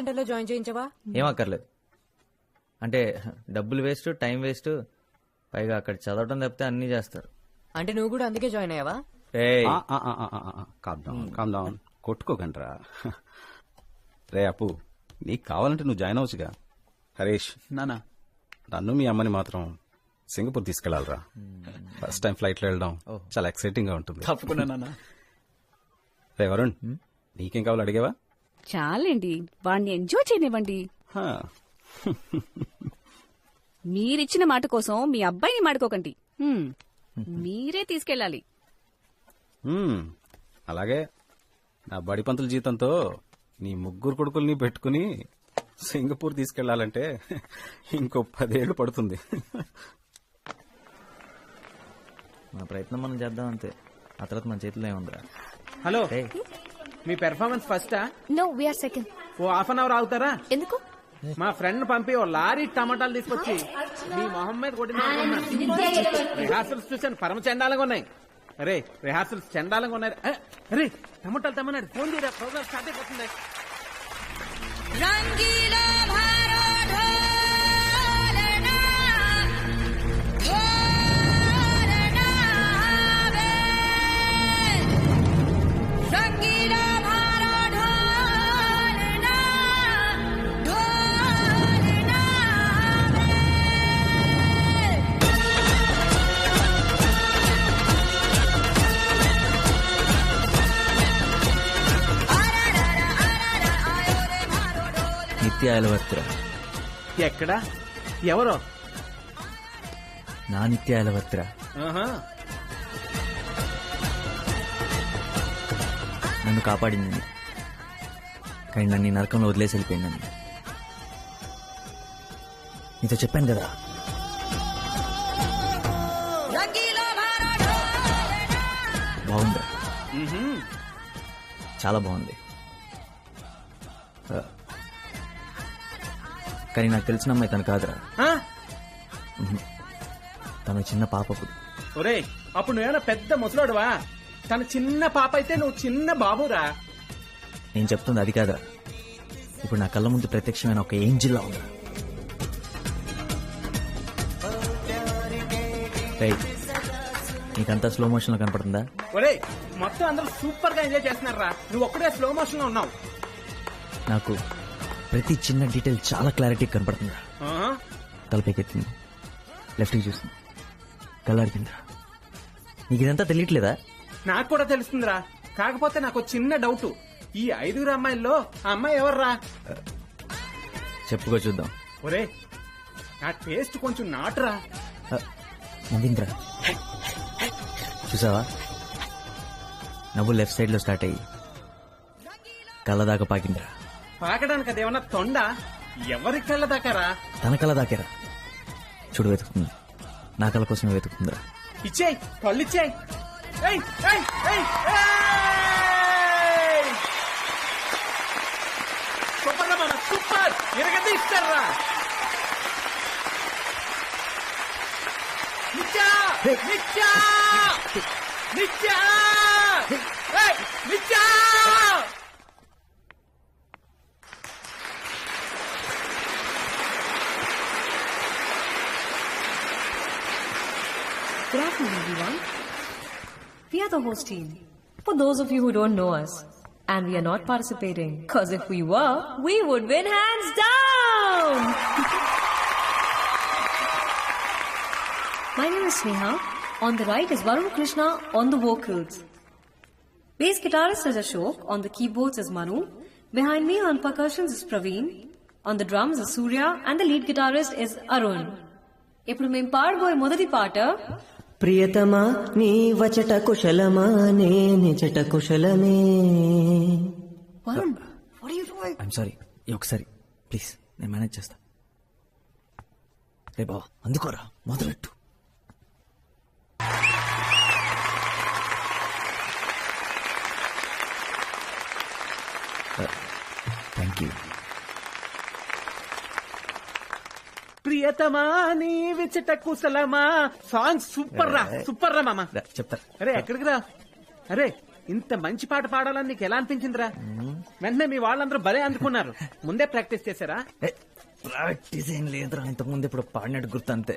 Centre లో join చేయించవా? ఏం అక్కర్లేదు. అంటే డబ్బులు వేస్ట్, టైం వేస్ట్, పైగా అక్కడ చదవటం తప్పితే అన్నీ చేస్తారు. అంటే నువ్వు కూడా అందుకే జాయిన్ అయ్యావా? కామ్ కొట్టుకోకండ్రా. రే అప్పు, నీకు కావాలంటే నువ్వు జాయిన్ అవ్వచ్చుగా. హరీష్ నానా, నన్ను మీ అమ్మని మాత్రం సింగపూర్ తీసుకెళ్లాలరా. ఫస్ట్ టైం ఫ్లైట్ లో వెళ్ళడం చాలా ఎక్సైటింగ్ గా ఉంటుంది. తప్పకుండా నానా. రే వరుణ్, నీకేం కావాలో అడిగావా? చాలండి, వాడిని ఎంజాయ్ చేయనివ్వండి. హా. మీరిచ్చిన మాట కోసం మీ అబ్బాయిని మాడుకోకండి. మీరే తీసుకెళ్ళాలి. అలాగే నా బడి పంతుల జీతంతో నీ ముగ్గురు కొడుకుల్ని పెట్టుకుని సింగపూర్ తీసుకెళ్లాలంటే ఇంకో 10 ఏళ్లు పడుతుంది. మన ప్రయత్నం మనం చేద్దాం అంతే, ఆ తర్వాత మన చేతిలో ఏముందిరా. హలో, మీ పెర్ఫార్మెన్స్ ఫస్టా? No, we're second. Oh half an hour ఆగుతారా? ఎందుకు? మా ఫ్రెండ్ పంపి ఓ లారీ టమాటాలు తీసుకొచ్చి మీ మొహం మీద కొట్టిన రిహార్సల్స్ చూసాను, పరమ చండాలంగా ఉన్నాయి. అరే రిహార్సల్స్ చండాలంగా ఉన్నాయి. అరే టమాటాలు తమ్మన్నాడు, ఫోన్ చేయరా, ప్రోగ్రామ్ స్టార్ట్ అయిపోతుంది. నిత్యాయలవర్తిరా. ఎక్కడా? ఎవరో? నా నిత్యాయలవర్తిరా. నన్ను కాపాడింది, కానీ నన్ను ఈ నరకంలో వదిలేసి వెళ్ళిపోయిందని నీతో చెప్పాను కదా. బాగుందా? చాలా బాగుంది. కానీ నాకు తెలిసిన అమ్మాయి తను కాదురా. తను చిన్న పాపప్పుడు. ఒరే, అప్పుడు నువ్వేనా పెద్ద ముసలోడువా? తన చిన్న పాప అయితే నువ్వు చిన్న బాబురా. నేను చెప్తుంది అది కాదురా. ఇప్పుడు నా కళ్ళ ముందు ప్రత్యక్షమైన ఒక ఏంజిల్లా ఉంది. నీకంతా స్లో మోషన్ లో కనపడుతుందా? ఒరే, మొత్తం అందరూ సూపర్ గా ఎంజాయ్ చేస్తున్నారా, నువ్వు ఒక్కడే స్లో మోషన్ లో ఉన్నావు. నాకు ప్రతి చిన్న డీటెయిల్ చాలా క్లారిటీ కనపడుతుందా? తలపైకెత్తింది, లెఫ్ట్ కి చూసింది, కళ్ళాడికిందా. నీకు ఇదంతా తెలియట్లేదా? నాకు కూడా తెలుస్తుందిరా, కాకపోతే నాకు చిన్న డౌట్. ఈ 5 అమ్మాయిల్లో ఆ అమ్మాయి ఎవర్రా? చెప్పుకో చూద్దాం. ఒరే, నా టేస్ట్ కొంచెం నాటురా. నవ్వింద్రా, చూసావా? నవ్వు లెఫ్ట్ సైడ్ లో స్టార్ట్ అయ్యి కళ్ళ దాకా పాకిందిరా. పాకడానికి అదేమన్నా తొండ? ఎవరి కళ్ళ దాకారా? తన కళ్ళ దాకేరా. చూడు, వెతుకుతుంది, నా కళ్ళ కోసమే వెతుకుతుందిరా. ఇచ్చేయ్, కళ్ళు ఇచ్చేయ్. సూపర్ రా మామ, సూపర్. ఎరగది ఇస్తారా? నిత్యా, నిత్యా, నిత్యా, నిత్యా. Good afternoon, everyone. We are the host team. For those of you who don't know us, and we are not participating, because if we were, we would win hands down! My name is Sneha. On the right is Varun Krishna on the vocals. Bass guitarist is Ashok. On the keyboards is Manu. Behind me on percussions is Praveen. On the drums is Surya. And the lead guitarist is Arun. ఇప్పుడు మేము పాడబోయే మొదటి పాట, ప్రియతమా నీ వచట కుశలమా నే నిజట కుశలమే. Varun, what are you doing? I'm sorry, ఒకసారి ప్లీజ్, నేను మేనేజ్ చేస్తా. రే బావ, అందుకోరా, మొదలెట్టు. Thank you. ప్రియతమా నీ విచట కుశలమా. సాంగ్ సూపర్ రా, సూపర్ రా మామ. చెప్తా. అరే ఎక్కడికి రా? అరే ఇంత మంచి పాట పాడాలని నీకు ఎలా అనిపించిందిరా? వెంటనే మీ వాళ్ళందరూ భలే అందుకున్నారు. ముందే ప్రాక్టీస్ చేశారా? ప్రాక్టీస్ ఏం లేదురా, ఇంతకుముందు ఇప్పుడు పాడినట్టు గుర్తు అంతే.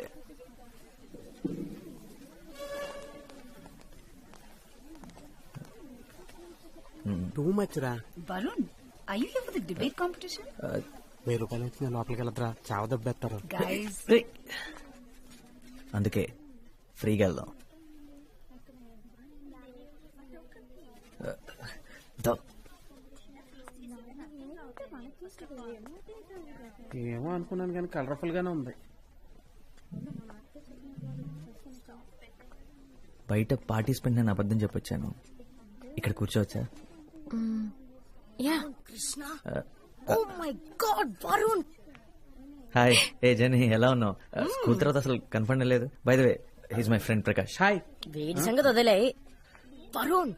టూ మచ్ రా. Varun, are you here for the debate competition? 1000 రూపాయలు వచ్చిన లోపలికి వెళ్ళదురా, చావ దెబ్బేస్తారు. Guys, అందుకే ఫ్రీగా వెళ్దాం. ఏమో అనుకున్నాను కానీ కలర్ఫుల్ గానే ఉంది. బయట పార్టిసిపెంట్ నేను అబద్ధం చెప్పొచ్చాను. ఇక్కడ కూర్చోవచ్చా? Yeah. Oh my God Varun. Hi. ఏ జని, ఎలా ఉన్నావు? స్కూల్ తర్వాత అసలు కన్ఫర్మ్ లేదు. By the way, he's my friend Prakash. Hi. వీడి సంగతి వదిలే. వరుణ్,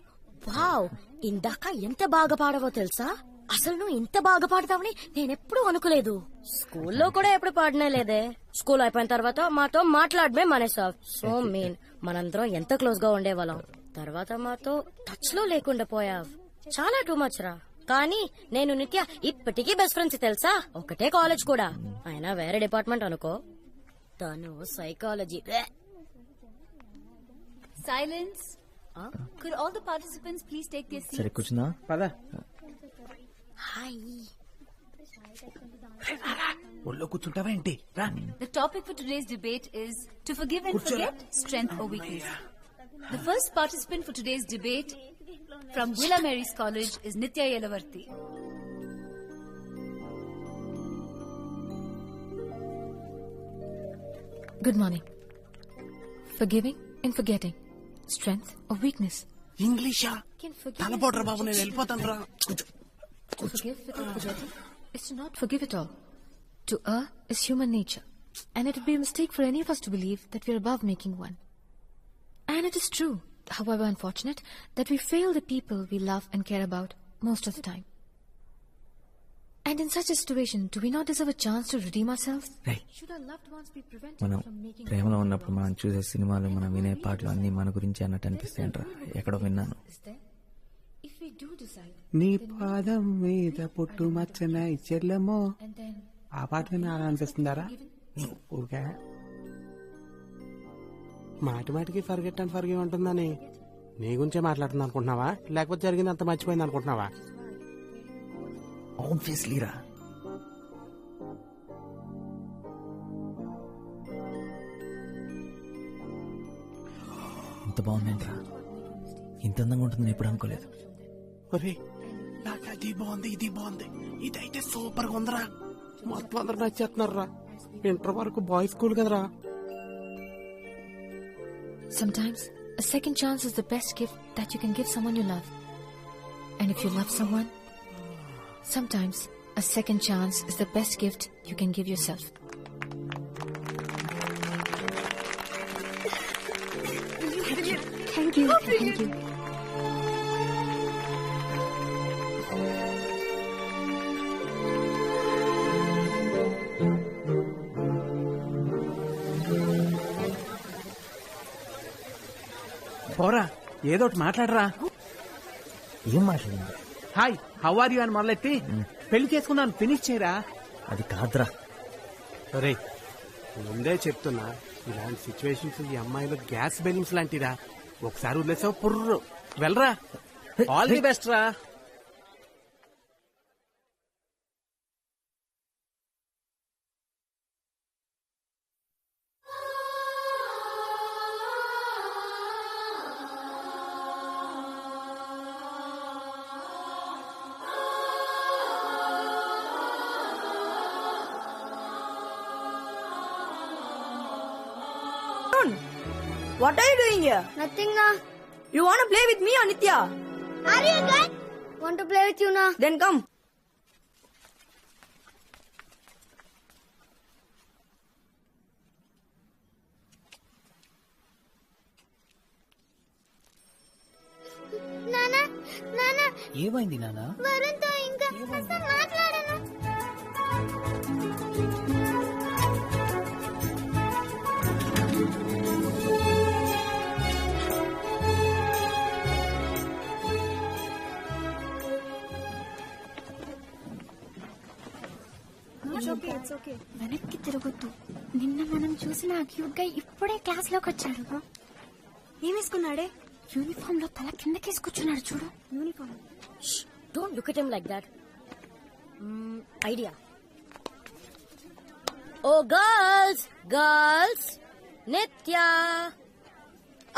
వావ్, ఇందాక ఎంత బాగా పాడవో తెలుసా? అసలు నువ్వు ఇంత బాగా పాడతావని నేనెప్పుడు అనుకోలేదు. స్కూల్లో కూడా ఎప్పుడు పాడనే లేదే. స్కూల్ అయిపోయిన తర్వాత మాతో మాట్లాడమే మానేసావ్. So mean. మనందరం ఎంత క్లోజ్ గా ఉండేవాళ్ళం, తర్వాత మాతో టచ్ లో లేకుండా పోయావ్. చాలా టూ మచ్ రా. కానీ నేను నిత్య ఇప్పటికీ బెస్ట్ ఫ్రెండ్స్ తెలుసా. ఒకటే కాలేజ్ కూడా, అయినా వేరే డిపార్ట్మెంట్ అనుకో. తను psychology. silence. Could all the participants please take their seats? సరే కూర్చుందా? పద. హాయ్. ఒళ్ళో కూర్చుంటావా ఏంటి? రా. The topic for today's debate is to forgive and forget, strength or weakness. The first participant for today's debate from Villa Mary's College is Nitya Yelavarthi. Good morning. Forgiving and forgetting, strength or weakness. ఇంగ్లీషా? తలపోట్రా బాబు, నేను వెళ్ళిపోతాను రా. To forgive without forgetting is to not forgive at all. To err is human nature, and it would be a mistake for any of us to believe that we are above making one. And it is true, however unfortunate, that we fail the people we love and care about most of the time. And in such a situation, do we not deserve a chance to redeem ourselves? Should our loved ones be prevented మనం from making ప్రేమలో ఉన్నప్పుడు మనం చూసే సినిమాలు, మనం వినే పాటలు అన్ని మన గురించి అన్నట్టు అనిపిస్తాయంట్రా. ఎక్కడో విన్నాను. is there? If we do decide, నీ పాదం మీద పుట్టు మచ్చన చెల్లెమో. and then ఆ పాట విని అలా అనిపిస్తుందారా? ఊరికే మాటి మాటికి ఫర్గెట్ అండ్ ఫర్గివ్ ఉంటుందని నీ గురించే మాట్లాడుతుంది అనుకుంటున్నావా, లేకపోతే జరిగింది అంత మర్చిపోయింది అనుకుంటున్నావా? ఆబ్వియస్లీ రా. ఇంత బాగుందంట్రా. ఇంత అందంగా ఉంటుందని ఎప్పుడు అనుకోలేదు. ఒరే, నాకు అది బాగుంది, ఇది బాగుంది, ఇదైతే సూపర్ గా ఉందిరా. మొత్తం అందరు నచ్చేస్తున్నారా. ఇంటర్ వరకు బాయ్స్ స్కూల్ కదరా. sometimes a second chance is the best gift that you can give someone you love. And if you love someone, sometimes a second chance is the best gift you can give yourself. Thank you. Thank you. పోరా, ఏదో ఒకటి మాట్లాడరా. ఏం మాట్లాడింది? Hi, how are you అని మొదలెట్టి పెళ్లి చేసుకున్నాను ఫినిష్ చేయరా. అది కాదురా. ఒరే, ముందే చెప్తున్నా, ఇలాంటి సిచ్యువేషన్స్ ఈ అమ్మాయిలో గ్యాస్ బెలూన్స్ లాంటిరా. ఒకసారి వదిలేసావు పుర్రు. వెళ్ళరా. ఆల్ ది బెస్ట్ రా. What are you doing here? Nothing, na. You want to play with me or Nitya? Are you good? Want to play with you, na? Then come. Nana, Nana. ఏమైంది నానా? వరుణ్ తో ఇంకా అసలు మాట్లాడను. వెనక్కి తిరగొద్దు. నిన్న మనం చూసిన క్యూట్ గా ఇప్పుడే క్లాస్ లోకి వచ్చాడు. ఏం వేసుకున్నాడే? యూనిఫామ్ లో తల కిందకేసి కూర్చున్నాడు చూడు. Uniform. Don't look at him like that. Idea. Oh girls girls, Nithya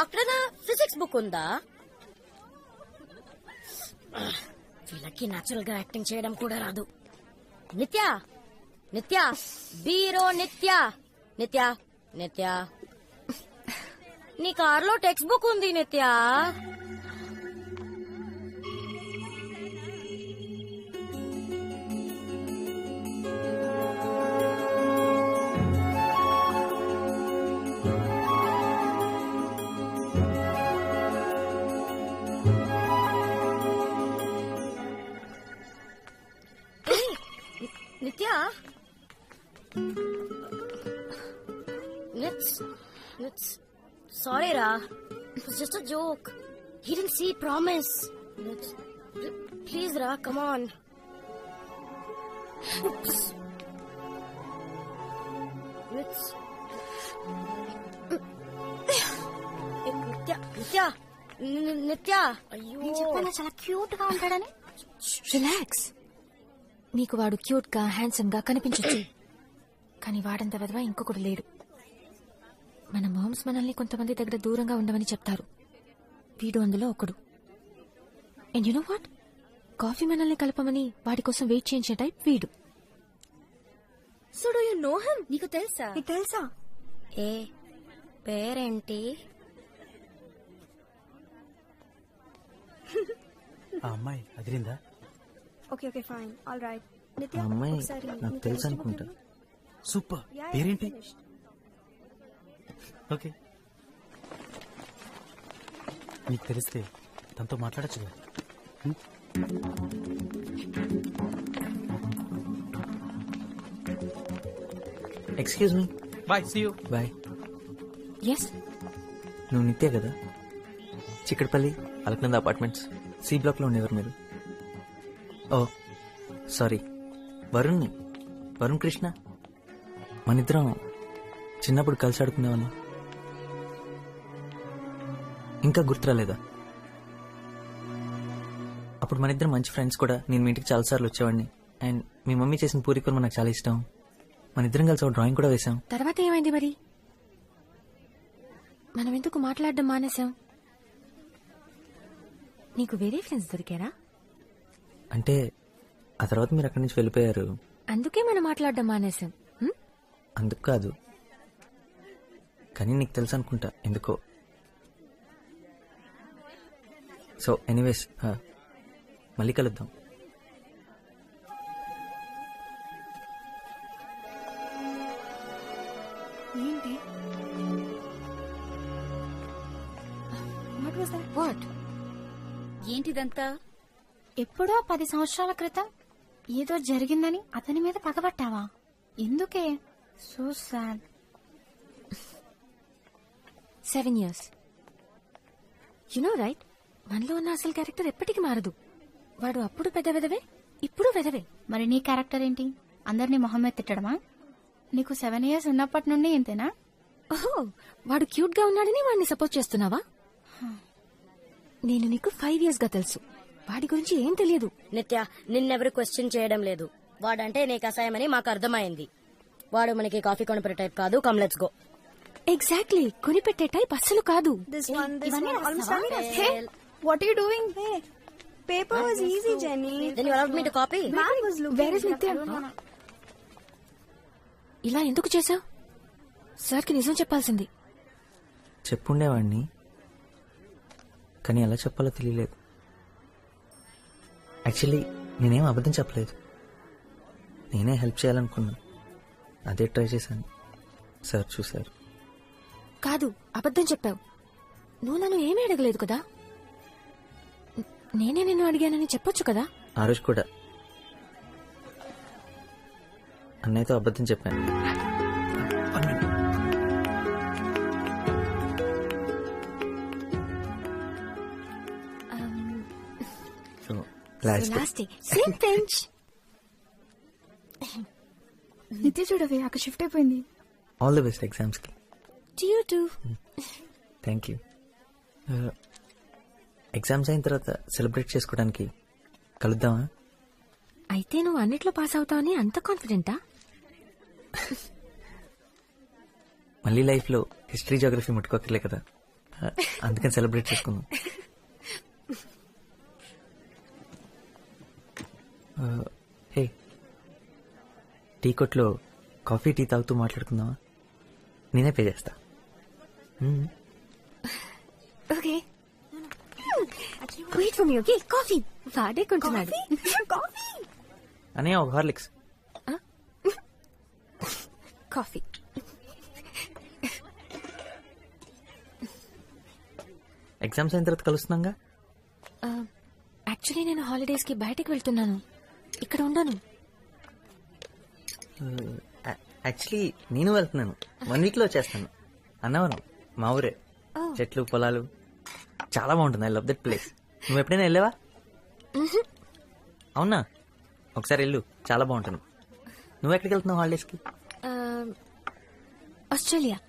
అక్కడ నా ఫిజిక్స్ బుక్ ఉందా? వీళ్ళకి న్యాచురల్ గా యాక్టింగ్ చేయడం కూడా రాదు. నిత్య నిత్య బీరో నిత్య నిత్య నిత్య నీ కార్లో టెక్స్ట్ బుక్ ఉంది నిత్య. నిత్య నిట్స్ సారీ రా, it was just a joke. He didn't see promise. Please రా, కమ్ ఆన్. నిత్య నిత్య నిత్య అయ్యో, నేను చెప్పాను చాలా క్యూట్ గా ఉంటాడని. రిలాక్స్. నీకు వాడు క్యూట్ గా హ్యాండ్సమ్ గా కనిపించొచ్చు, కానీ వాడంత వెధవ ఇంకొకడు లేడు. మన మామ్స్ మనల్ని కొంతమంది దగ్గర దూరంగా ఉండమని చెప్తారు. వీడు అందులో ఒకడు. And you know what, coffee మనల్ని కలపమని వాడి కోసం వెయిట్ చేయించే టైప్ వీడు. So do you know him? నీకు తెలుసా? నీకు తెలుసా? ఏ పేరేంటి? ఆ అమ్మాయి అదిరిందా? Okay fine, all right. ఆ నిత్య అమ్మాయి ఒకసారి నాకు తెలుసు అనుకుంటా. సూపర్. పేరేంటి? ఓకే, నీకు తెలిస్తే తనతో మాట్లాడచ్చు కదా. Excuse me. Bye, see you. Bye. Yes, నువ్వు నిత్య కదా? Chikkadpally Alakananda apartments C block లో ఉండేవారు మీరు? Oh sorry, Varun Krishna. మనిద్దరం చిన్నప్పుడు కలిసి ఆడుకునేవాళ్ళం. ఇంకా గుర్తురాలేదా? అప్పుడు మనిద్దరం మంచి ఫ్రెండ్స్ కూడా. నేను మీ ఇంటికి చాలాసార్లు వచ్చేవాడిని. అండ్ మీ మమ్మీ చేసిన పూరి కూర నాకు చాలా ఇష్టం. మనిద్దరం కలిసి ఒక డ్రాయింగ్ కూడా వేశాం. తర్వాత ఏమైంది మరి? మనం ఎందుకు మాట్లాడడం మానేశాం? నీకు వేరే ఫ్రెండ్స్ దొరికారా? అంటే ఆ తర్వాత మీరు అక్కడి నుంచి వెళ్ళిపోయారు. అందుకే మనం మాట్లాడడం మానేశాం. అందుకు కాదు, కానీ నీకు తెలుసు అనుకుంటా ఎందుకో. సో ఎనీవేస్, మళ్ళీ కలుద్దాం. ఏంటి? What was that? వాట్? ఏంటిదంతా? ఎప్పుడో 10 సంవత్సరాల క్రితం ఏదో జరిగిందని అతని మీద పగబట్టావా? ఎందుకే? So sad. 7 years. You know right, మనలో ఉన్న అసలు క్యారెక్టర్ ఎప్పటికీ మారదు. వాడు అప్పుడు పెద్ద వెదవే, ఇప్పుడు వెదవే. మరి నీ క్యారెక్టర్ ఏంటి? అందరినీ మొహం మీద తిట్టడమా? నీకు 7 years ఉన్నప్పటి నుండి ఇంతేనా? ఓహో, వాడు క్యూట్ గా ఉన్నాడని వాడిని సపోర్ట్ చేస్తున్నావా? నేను నీకు 5 years గా తెలుసు. వాడి గురించి ఏం తెలియదు. నిత్య, నిన్నెవరు క్వశ్చన్ చేయడం లేదు. వాడంటే నీకు అసహ్యమని మాకు అర్థమైంది. వాడు మనకి కాఫీ కొనిపెట్టే టైప్ కాదు. Come let's go. ఎగ్జాక్ట్లీ, కొనిపెట్టే టైప్ అస్సలు కాదు. ఇవన్నీ almost రాస్తావా? done. Hey, what are you doing? Hey, paper was easy, Jenny. Then you allowed me to copy? Man was looking. Where is Nitya? ఇలా ఎందుకు చేశావు? సార్కి నిజం చెప్పాల్సింది. చెప్పుండేవాడిని, కానీ ఎలా చెప్పాలో తెలియలేదు. యాక్చువల్లీ నేనేం అబద్ధం చెప్పలేదు. నేనే హెల్ప్ చేయాలనుకున్నా, అదే ట్రై చేశాను. సార్ చూశారు. కాదు, అబద్ధం చెప్పావు. నువ్వు నన్ను ఏమీ అడగలేదు కదా. నేనే నిన్ను అడిగానని చెప్పొచ్చు కదా. ఆ రోజు కూడా అన్నయ్యతో అబద్ధం చెప్పాను. Last day same bench. నిత్య చూడవే అక్కడ షిఫ్ట్ అయిపోయింది. ఆల్ ది బెస్ట్ ఎగ్జామ్స్ కి. You too. Thank you. Exams అయిన తర్వాత సెలబ్రేట్ చేసుకోవడానికి కలుద్దామా? అయితే నువ్వు అన్నిట్లో పాస్ అవుతావని అంత కాన్ఫిడెంటా? మళ్ళీ లైఫ్ లో హిస్టరీ జోగ్రఫీ ముట్టుకోకర్లే కదా, అందుకని సెలబ్రేట్ చేసుకుందాం. హే, టీ కొట్లో కాఫీ టీ తాగుతూ మాట్లాడుకుందామా? నేనే పే చేస్తా. Okay, wait for me. Okay, coffee వాడే కొంటున్నాడు. అనే ఒక హార్లిక్స్. కాఫీ. ఎగ్జామ్స్ అయిన తర్వాత కలుస్తున్నాగా. యాక్చువల్లీ నేను హాలిడేస్ కి బయటకు వెళ్తున్నాను, ఇక్కడ ఉండను. యాక్చువల్లీ నేను వెళ్తున్నాను, 1 week లో వచ్చేస్తాను. అన్నవరం మా ఊరే, చెట్లు పొలాలు చాలా బాగుంటుంది. I love that place. నువ్వు ఎప్పుడైనా వెళ్ళావా? అవునా, ఒకసారి వెళ్ళు, చాలా బాగుంటుంది. నువ్వు ఎక్కడికి వెళ్తున్నావు హాలిడేస్ కి? ఆస్ట్రేలియా.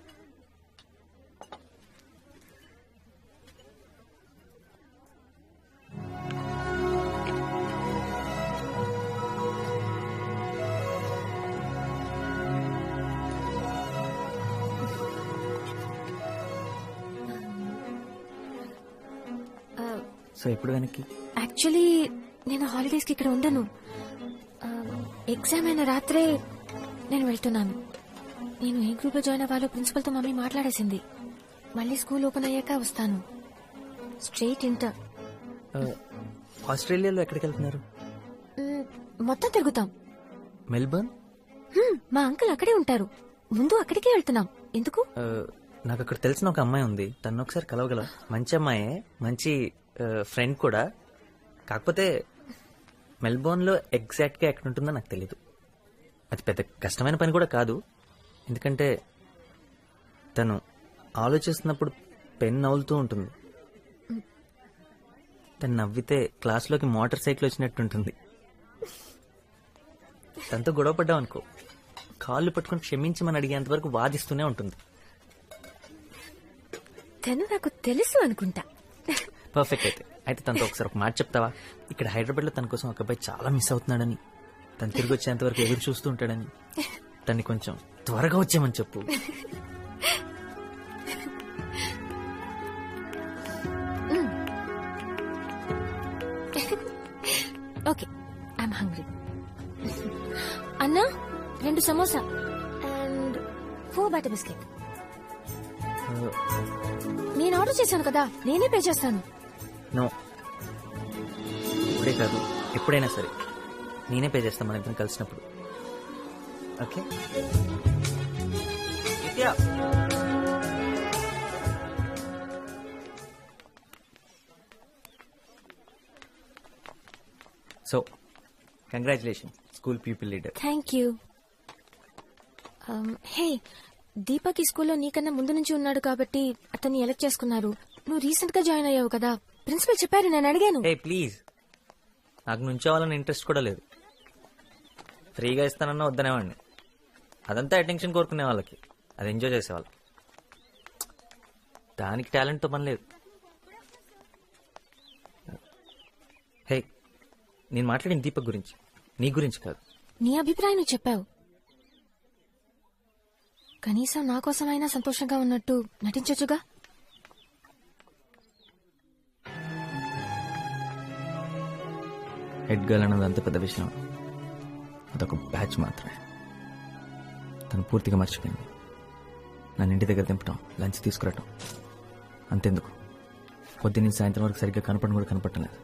సో ఎప్పుడు వెనక్కి? యాక్చువల్లీ నేను హాలిడేస్ కి ఇక్కడ ఉండను. ఎగ్జామ్ అయిన రాత్రే నేను వెళ్తున్నాను. నేను ఏ గ్రూప్ లో జాయిన్ అవ్వాలో ప్రిన్సిపల్ తో మమ్మీ మాట్లాడేసింది. మళ్ళీ స్కూల్ ఓపెన్ అయ్యాక వస్తాను. Straight inter. ఆస్ట్రేలియాలో ఎక్కడికి వెళ్తున్నారు? మొత్తం తిరుగుతాం. మెల్బర్న్? మా అంకుల్ అక్కడే ఉంటారు. ముందు అక్కడికే వెళ్తున్నాం. ఎందుకు? నాకు అక్కడ తెలిసిన ఒక అమ్మాయి ఉంది, తను ఒకసారి కలవగల. మంచి అమ్మాయే, మంచి ఫ్రెండ్ కూడా. కాకపోతే మెల్బోర్న్ లో ఎగ్జాక్ట్ గా ఎక్కడ ఉంటుందో నాకు తెలీదు. అది పెద్ద కష్టమైన పని కూడా కాదు, ఎందుకంటే తను ఆలోచిస్తున్నప్పుడు పెన్ నవ్వులుతూ ఉంటుంది. తను నవ్వితే క్లాస్లోకి మోటార్ సైకిల్ వచ్చినట్టు ఉంటుంది. తనతో గొడవ పడ్డాం అనుకో, కాళ్ళు పట్టుకుని క్షమించమని అడిగేంత వరకు వాదిస్తూనే ఉంటుంది. తను నాకు తెలుసు అనుకుంటా. పర్ఫెక్ట్. అయితే తనతో ఒకసారి ఒక మాట చెప్తావా? ఇక్కడ హైదరాబాద్ లో తన కోసం ఒక అబ్బాయి చాలా మిస్ అవుతున్నాడని, తను తిరిగి వచ్చేంత వరకు ఎదురు చూస్తూ ఉంటాడని, తన్ని కొంచెం త్వరగా వచ్చేయమని చెప్పు. Okay, I'm hungry. అన్నా, 2 సమోసా అండ్ 4 బటర్ బిస్కెట్. నేను ఆర్డర్ చేశాను కదా, నేనే పే చేస్తాను. నో, ఇప్పుడే కాదు, ఎప్పుడైనా సరే నేనే పే చేస్తాను మన ఇద్దరం కలిసినప్పుడు. Okay? So congratulation, school people leader. Thank you. Hey, Deepak ఈ స్కూల్లో నీకన్నా ముందు నుంచి ఉన్నాడు కాబట్టి అతన్ని ఎలక్ట్ చేసుకున్నారు. నువ్వు రీసెంట్ గా జాయిన్ అయ్యావు కదా, ప్రిన్సిపల్ చెప్పారు, నేను అడిగాను. ఏ ప్లీజ్, నాకు నుంచోవాలని ఇంట్రెస్ట్ కూడా లేదు. ఫ్రీగా ఇస్తానన్నా వద్దనేవాడిని. అదంతా అటెన్షన్ కోరుకునే వాళ్ళకి, అది ఎంజాయ్ చేసేవాళ్ళు. దానికి టాలెంట్తో పని లేదు. హే, నేను మాట్లాడిన దీపక్ గురించి, నీ గురించి కాదు. నీ అభిప్రాయం నువ్వు చెప్పావు. కనీసం నా కోసమైనా సంతోషంగా ఉన్నట్టు నటించొచ్చుగా. హెడ్ గర్ల్ అన్నది అంత పెద్ద విషయం, అదొక బ్యాచ్ మాత్రమే. తను పూర్తిగా మర్చిపోయింది. నన్ను ఇంటి దగ్గర దింపటం, లంచ్ తీసుకురావటం, అంతెందుకు పొద్దున్నీ సాయంత్రం వరకు సరిగ్గా కనపడడం కూడా కనపడటం లేదు.